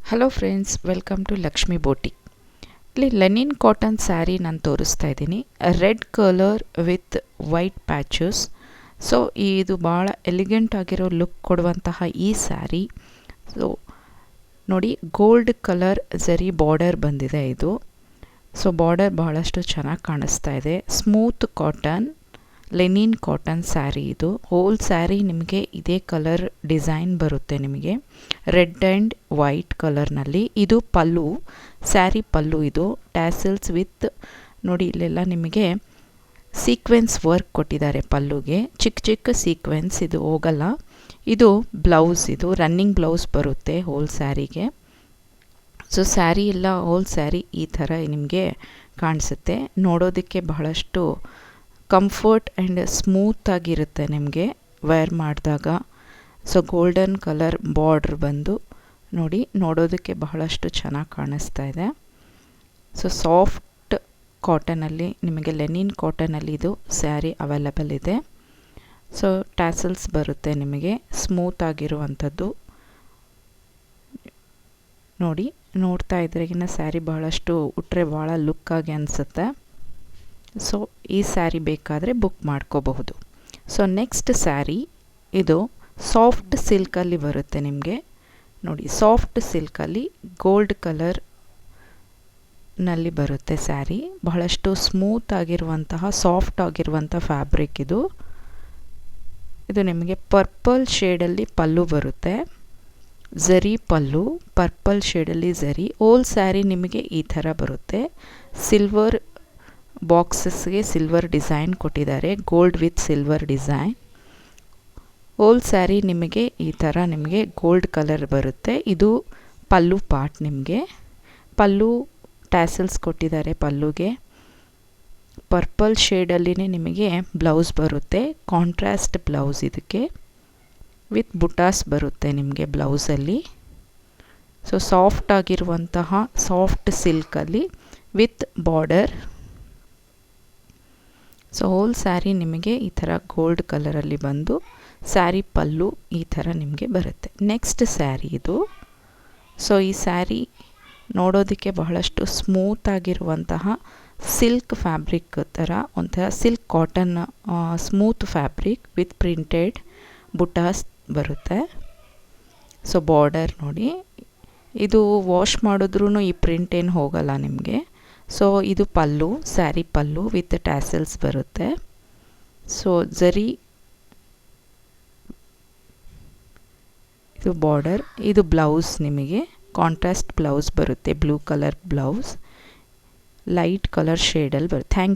Hello friends, welcome to Lakshmi boutique. ಇಲ್ಲಿ linen cotton saree ನಾನು ತೋರಿಸ್ತಾ ಇದ್ದೀನಿ. Red colour with white patches. So ಇದು ಭಾಳ ಎಲಿಗೆಂಟ್ ಆಗಿರೋ ಲುಕ್ ಕೊಡುವಂತಹ ಈ ಸ್ಯಾರಿ. ಸೊ ನೋಡಿ, ಗೋಲ್ಡ್ ಕಲರ್ ಝರಿ ಬಾರ್ಡರ್ ಬಂದಿದೆ ಇದು. ಸೊ ಬಾರ್ಡರ್ ಬಹಳಷ್ಟು ಚೆನ್ನಾಗಿ ಕಾಣಿಸ್ತಾ ಇದೆ. Smooth cotton, linen cotton saree ಇದು. ಹೋಲ್ ಸ್ಯಾರಿ ನಿಮಗೆ ಇದೇ ಕಲರ್ ಡಿಸೈನ್ ಬರುತ್ತೆ ನಿಮಗೆ, ರೆಡ್ ಆ್ಯಂಡ್ ವೈಟ್ ಕಲರ್ನಲ್ಲಿ. ಇದು ಪಲ್ಲು, ಸ್ಯಾರಿ ಪಲ್ಲು. ಇದು ಟ್ಯಾಸಲ್ಸ್ ವಿತ್ ನೋಡಿ, ಇಲ್ಲೆಲ್ಲ ನಿಮಗೆ ಸೀಕ್ವೆನ್ಸ್ ವರ್ಕ್ ಕೊಟ್ಟಿದ್ದಾರೆ ಪಲ್ಲುಗೆ, ಚಿಕ್ಕ ಚಿಕ್ಕ ಸೀಕ್ವೆನ್ಸ್. ಇದು ಹೋಗಲ್ಲ. ಇದು ಬ್ಲೌಸ್, ಇದು ರನ್ನಿಂಗ್ ಬ್ಲೌಸ್ ಬರುತ್ತೆ ಹೋಲ್ ಸ್ಯಾರಿಗೆ. ಸೊ ಸ್ಯಾರಿ ಎಲ್ಲ ಹೋಲ್ ಸ್ಯಾರಿ ಈ ಥರ ನಿಮಗೆ ಕಾಣಿಸುತ್ತೆ. ನೋಡೋದಕ್ಕೆ ಬಹಳಷ್ಟು ಕಂಫರ್ಟ್ ಆ್ಯಂಡ್ ಸ್ಮೂತ್ ಆಗಿರುತ್ತೆ ನಿಮಗೆ ವೇರ್ ಮಾಡಿದಾಗ. ಸೊ ಗೋಲ್ಡನ್ ಕಲರ್ ಬಾರ್ಡ್ರ್ ಬಂದು ನೋಡಿ, ನೋಡೋದಕ್ಕೆ ಬಹಳಷ್ಟು ಚೆನ್ನಾಗಿ ಕಾಣಿಸ್ತಾ ಇದೆ. ಸೊ ಸಾಫ್ಟ್ ಕಾಟನಲ್ಲಿ ನಿಮಗೆ, ಲೆನಿನ್ ಕಾಟನಲ್ಲಿ ಇದು ಸ್ಯಾರಿ ಅವೈಲಬಲ್ ಇದೆ. ಸೊ ಟ್ಯಾಸಲ್ಸ್ ಬರುತ್ತೆ ನಿಮಗೆ, ಸ್ಮೂತ್ ಆಗಿರುವಂಥದ್ದು. ನೋಡಿ, ನೋಡ್ತಾ ಇದ್ರೆಗಿನ ಸ್ಯಾರಿ ಬಹಳಷ್ಟು ಉಟ್ರೆ ಭಾಳ ಲುಕ್ಕಾಗಿ ಅನಿಸುತ್ತೆ. ಸೊ ಈ ಸ್ಯಾರಿ ಬೇಕಾದರೆ ಬುಕ್ ಮಾಡ್ಕೋಬಹುದು. ಸೊ ನೆಕ್ಸ್ಟ್ ಸ್ಯಾರಿ, ಇದು ಸಾಫ್ಟ್ ಸಿಲ್ಕಲ್ಲಿ ಬರುತ್ತೆ ನಿಮಗೆ. ನೋಡಿ, ಸಾಫ್ಟ್ ಸಿಲ್ಕಲ್ಲಿ ಗೋಲ್ಡ್ ಕಲರ್ ನಲ್ಲಿ ಬರುತ್ತೆ ಸ್ಯಾರಿ. ಬಹಳಷ್ಟು ಸ್ಮೂತ್ ಆಗಿರುವಂತಹ, ಸಾಫ್ಟ್ ಆಗಿರುವಂಥ ಫ್ಯಾಬ್ರಿಕ್ ಇದು. ಇದು ನಿಮಗೆ ಪರ್ಪಲ್ ಶೇಡಲ್ಲಿ ಪಲ್ಲು ಬರುತ್ತೆ, ಝರಿ ಪಲ್ಲು, ಪರ್ಪಲ್ ಶೇಡಲ್ಲಿ ಝರಿ. ಹೋಲ್ ಸ್ಯಾರಿ ನಿಮಗೆ ಈ ಥರ ಬರುತ್ತೆ. ಸಿಲ್ವರ್ ಬಾಕ್ಸಸ್ಗೆ ಸಿಲ್ವರ್ ಡಿಸೈನ್ ಕೊಟ್ಟಿದ್ದಾರೆ, gold with silver design. Whole sari ನಿಮಗೆ ಈ ಥರ ನಿಮಗೆ ಗೋಲ್ಡ್ ಕಲರ್ ಬರುತ್ತೆ. ಇದು ಪಲ್ಲು ಪಾರ್ಟ್. ನಿಮಗೆ ಪಲ್ಲು ಟ್ಯಾಸಲ್ಸ್ ಕೊಟ್ಟಿದ್ದಾರೆ ಪಲ್ಲುಗೆ. ಪರ್ಪಲ್ ಶೇಡಲ್ಲಿನೇ ನಿಮಗೆ ಬ್ಲೌಸ್ ಬರುತ್ತೆ, ಕಾಂಟ್ರಾಸ್ಟ್ ಬ್ಲೌಸ್ ಇದಕ್ಕೆ, ವಿತ್ ಬುಟಾಸ್ ಬರುತ್ತೆ ನಿಮಗೆ ಬ್ಲೌಸಲ್ಲಿ. ಸೊ ಸಾಫ್ಟ್ ಆಗಿರುವಂತಹ ಸಾಫ್ಟ್ ಸಿಲ್ಕಲ್ಲಿ with border. So whole sari ನಿಮಗೆ ಈ ಥರ ಗೋಲ್ಡ್ ಕಲರಲ್ಲಿ ಬಂದು, ಸ್ಯಾರಿ ಪಲ್ಲು ಈ ಥರ ನಿಮಗೆ ಬರುತ್ತೆ. ನೆಕ್ಸ್ಟ್ ಸ್ಯಾರಿ ಇದು. ಸೊ ಈ ಸ್ಯಾರಿ ನೋಡೋದಕ್ಕೆ ಬಹಳಷ್ಟು ಸ್ಮೂತ್ ಆಗಿರುವಂತಹ ಸಿಲ್ಕ್ ಫ್ಯಾಬ್ರಿಕ್ ಥರ, ಒಂಥರ silk cotton smooth fabric with printed ಬುಟಾಸ್ ಬರುತ್ತೆ. ಸೊ ಬಾರ್ಡರ್ ನೋಡಿ, ಇದು ವಾಶ್ ಮಾಡಿದ್ರೂ ಈ ಪ್ರಿಂಟ್ ಏನು ಹೋಗಲ್ಲ ನಿಮಗೆ. ಸೊ ಇದು ಪಲ್ಲು, ಸ್ಯಾರಿ ಪಲ್ಲು ವಿತ್ ಟ್ಯಾಸಲ್ಸ್ ಬರುತ್ತೆ. ಸೊ ಝರಿ ಇದು ಬಾರ್ಡರ್. ಇದು ಬ್ಲೌಸ್ ನಿಮಗೆ ಕಾಂಟ್ರಾಸ್ಟ್ ಬ್ಲೌಸ್ ಬರುತ್ತೆ, blue colour blouse, light colour ಶೇಡಲ್ಲಿ ಬರುತ್ತೆ. ಥ್ಯಾಂಕ್